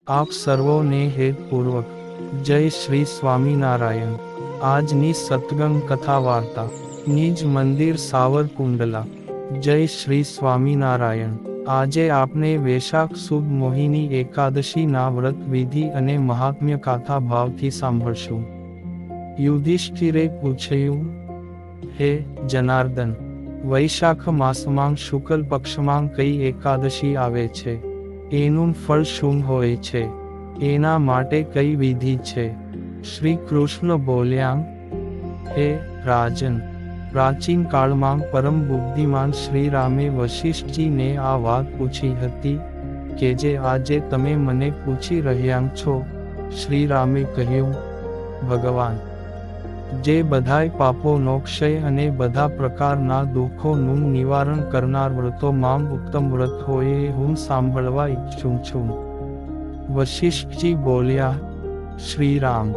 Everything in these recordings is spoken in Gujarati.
આપ સર્વોને હેતપૂર્વક જય શ્રી સ્વામિનારાયણ। આજની સત્સંગ કથા વાર્તા નિજ મંદિર સાવરકુંડલા। જય શ્રી સ્વામિનારાયણ। આજે આપણે વૈશાખ સુદ મોહિની એકાદશીના વ્રત વિધિ અને મહાત્મ્ય ગાથા ભાવથી સાંભળશું। યુધિષ્ઠિરે પૂછ્યું, હે જનાર્દન, વૈશાખ માસમાં શુક્લ પક્ષમાં કઈ એકાદશી આવે છે? એનું ફળ શું હોય છે? એના માટે કઈ વિધિ છે? શ્રી કૃષ્ણ બોલ્યા, હે રાજન, પ્રાચીન કાળમાં પરમ બુદ્ધિમાન શ્રી રામે વશિષ્ઠજીને આ વાત પૂછી હતી કે જે આજે તમે મને પૂછી રહ્યા છો। શ્રી રામે કહ્યું, ભગવાન, જે બધાય પાપોનો ક્ષય અને બધા પ્રકારના દુઃખોનું નિવારણ કરનાર વ્રતોમાં ઉત્તમ વ્રત હોય એ હું સાંભળવા ઈચ્છું છું। વશિષ્ઠજી બોલ્યા, શ્રી રામ,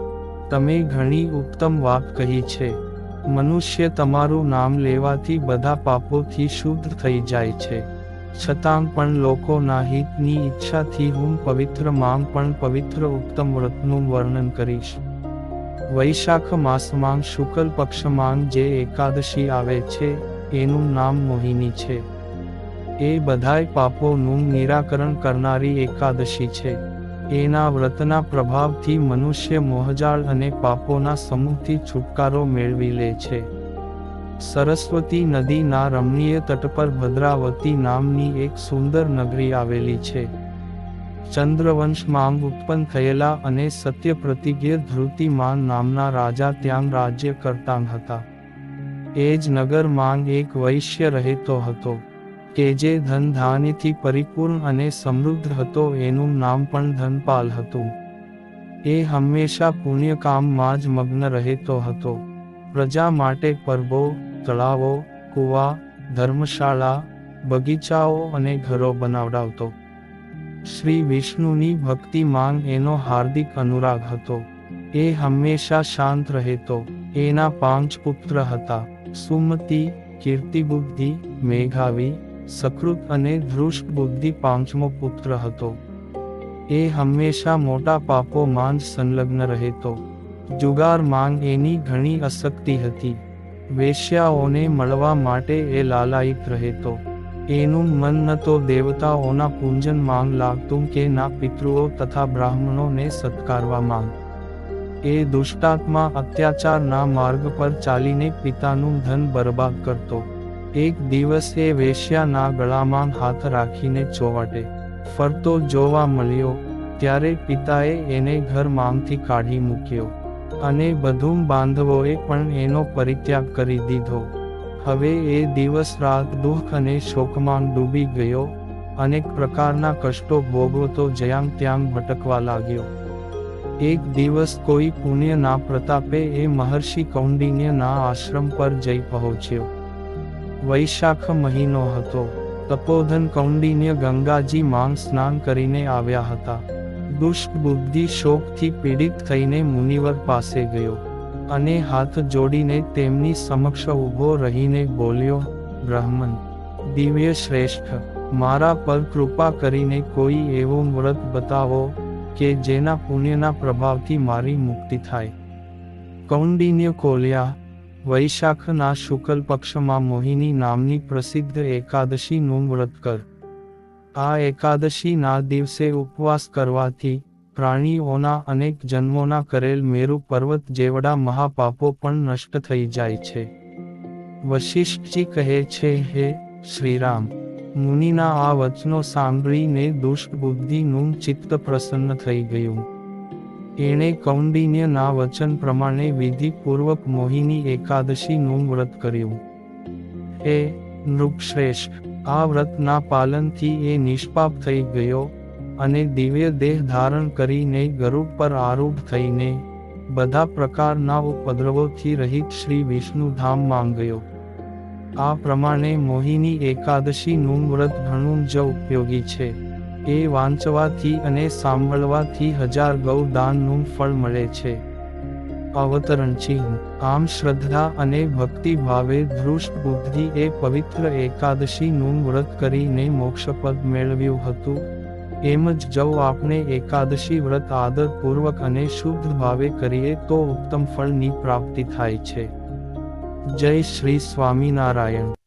તમે ઘણી ઉત્તમ વાત કહી છે। મનુષ્ય તમારું નામ લેવાથી બધા પાપોથી શુદ્ધ થઈ જાય છે, છતાં પણ લોકોના હિતની ઈચ્છાથી હું પવિત્ર માં પણ પવિત્ર ઉત્તમ વ્રતનું વર્ણન કરીશ। વૈશાખ માસમાં શુક્લ પક્ષમાં જે એકાદશી આવે છે એનું નામ મોહિની છે। એ બધાય પાપોનું નિરાકરણ કરનારી એકાદશી છે। એના વ્રતના પ્રભાવથી મનુષ્ય મોહજાળ અને પાપોના સમૂહથી છુટકારો મેળવી લે છે। સરસ્વતી નદીના રમણીય તટ પર ભદ્રાવતી નામની એક સુંદર નગરી આવેલી છે। ચંદ્રવંશમાં ઉત્પન્ન થયેલા અને સત્ય પ્રતિજ્ઞ ધૃતિમાન નામના રાજા ત્યાં રાજ્ય કરતા હતા। એ જ નગરમાં એક વૈશ્ય રહેતો હતો કે જે ધન ધાન્યથી પરિપૂર્ણ અને સમૃદ્ધ હતો। એનું નામ પણ ધનપાલ હતું। એ હંમેશા પુણ્યકામમાં જ મગ્ન રહેતો હતો। પ્રજા માટે પરબો, તળાવો, કૂવા, ધર્મશાળા, બગીચાઓ અને ઘરો બનાવડાવતો। શ્રી વિષ્ણુની ભક્તિમાં એનો હાર્દિક અનુરાગ હતો। એ હંમેશા શાંત રહેતો। એના 5 પુત્ર હતા, સુમતિ, કીર્તિબુદ્ધિ, મેઘાવી, સકૃત અને ધૃષ્ટબુદ્ધિ 5મો પુત્ર હતો। એ હંમેશા મોટા પાપોમાં જ સંલગ્ન રહેતો। જુગારમાં એની ઘણી આસક્તિ હતી। વેશ્યાઓને મળવા માટે એ લાલાયિત રહેતો। એનું મન ન તો દેવતાઓના પૂજનમાં લાગતું કે ના પિતૃઓ તથા બ્રાહ્મણોને સત્કારવામાં। એ દુષ્ટાત્મા અત્યાચારના માર્ગ પર ચાલીને પિતાનું ધન બરબાદ કરતો। એક દિવસ એ વેશ્યાના ગળામાં હાથ રાખીને ચોવાટે ફરતો જોવા મળ્યો ત્યારે પિતાએ એને ઘરમાંથી કાઢી મૂક્યો અને બધું બાંધવોએ પણ એનો પરિત્યાગ કરી દીધો। હવે એ દિવસ રાત દુઃખ અને શોકમાં ડૂબી ગયો, અનેક પ્રકારના કષ્ટો ભોગવતો જ્યાં ત્યાં ભટકવા લાગ્યો। એક દિવસ કોઈ પુણ્યના પ્રતાપે એ મહર્ષિ કૌંડિન્યના આશ્રમ પર જઈ પહોંચ્યો। વૈશાખ મહિનો હતો। તપોધન કૌંડિન્ય ગંગાજીમાં સ્નાન કરીને આવ્યા હતા। દુષ્ટ બુદ્ધિ શોકથી પીડિત થઈને મુનિવર પાસે ગયો અને હાથ જોડીને તેમની સમક્ષ ઊભો રહીને બોલ્યો, બ્રાહ્મણ, દિવ્ય શ્રેષ્ઠ, મારા પર કૃપા કરીને કોઈ એવું વ્રત બતાવો કે જેના પુણ્યના પ્રભાવથી મારી મુક્તિ થાય। કૌંડિન્ય બોલ્યા, વૈશાખના શુક્લ પક્ષમાં મોહિની નામની પ્રસિદ્ધ એકાદશીનું વ્રત કર। આ એકાદશીના દિવસે ઉપવાસ કરવાથી પ્રાણીઓના અનેક જન્મોના કરેલ મેરુ પર્વત જેવડા મહાપાપો પણ નષ્ટ થઈ જાય છે। વશિષ્ઠજી કહે છે, હે શ્રીરામ, મુનિના આ વચનો સાંભળીને દુષ્ટ બુદ્ધિનું ચિત્ત પ્રસન્ન થઈ ગયું। એણે કૌંડિન્યના વચન પ્રમાણે વિધિપૂર્વક મોહિની એકાદશીનું વ્રત કર્યું। હે નૃપશ્રેષ્ઠ, આ વ્રતના પાલનથી એ નિષ્પાપ થઈ ગયો અને દિવ્ય દેહ ધારણ કરીને ગરુડ પર આરૂઢ થઈને બધા પ્રકારના ઉપદ્રવોથી રહિત શ્રી વિષ્ણુ ધામમાં ગયો। આ પ્રમાણે મોહિની એકાદશીનું વ્રત ઘણું જ ઉપયોગી છે। એ વાંચવાથી અને સાંભળવાથી 1000 ગૌદાનનું ફળ મળે છે। અવતરણ ચિહ્ન, આમ શ્રદ્ધા અને ભક્તિ ભાવે ધૃષ્ટ બુદ્ધિ એ પવિત્ર એકાદશીનું વ્રત કરીને મોક્ષપદ મેળવ્યું હતું એમ જ જો આપણે એકાદશી વ્રત આદરપૂર્વક અને શુદ્ધ ભાવે કરીએ તો ઉત્તમ ફળની પ્રાપ્તિ થાય છે. જય શ્રી સ્વામિનારાયણ.